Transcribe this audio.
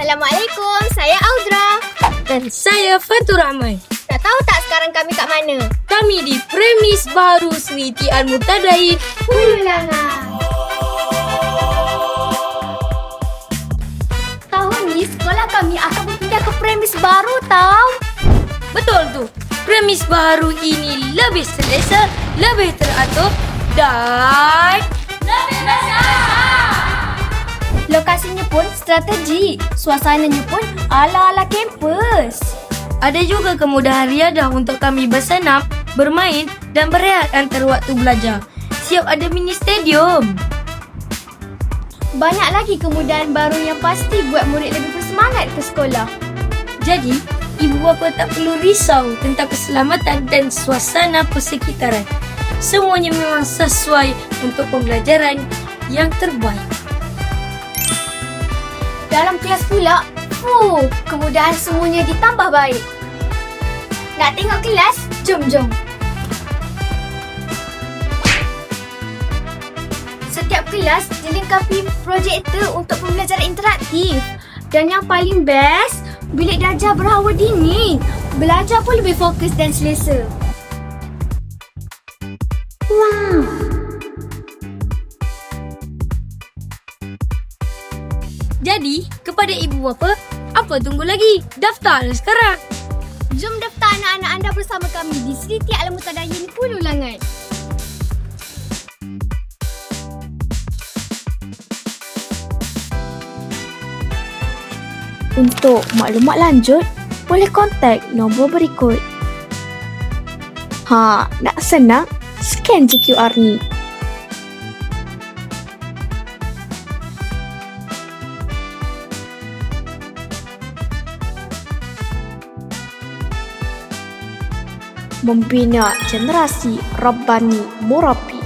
Assalamualaikum, saya Audra. Dan saya Fatur Rahman. Tak tahu tak sekarang kami kat mana? Kami di premis baru Sri T. Al-Murtadain, Hulu Langat. Tahun ni sekolah kami akan berpindah ke premis baru tau. Betul tu. Premis baru ini lebih selesa, lebih teratur dan lebih besar. Lokasinya pun strategi. Suasananya pun ala-ala kampus. Ada juga kemudahan riadah untuk kami bersenam, bermain dan berehat antara waktu belajar. Siap ada mini stadium. Banyak lagi kemudahan baru yang pasti buat murid lebih bersemangat ke sekolah. Jadi, ibu bapa tak perlu risau tentang keselamatan dan suasana persekitaran. Semuanya memang sesuai untuk pembelajaran yang terbaik. Dalam kelas pula, kemudahan semuanya ditambah baik. Nak tengok kelas? Jom. Setiap kelas dilengkapi projektor untuk pembelajaran interaktif. Dan yang paling best, bilik darjah berhawa dingin. Belajar pun lebih fokus dan selesa. Wow! Jadi, kepada ibu bapa, apa tunggu lagi? Daftarlah sekarang. Jom daftar anak-anak anda bersama kami di Sri T. Al-Murtadain, Hulu Langat. Untuk maklumat lanjut, boleh kontak nombor berikut. Nak senang? Scan je QR ni. Membina generasi Rabbani Murabi.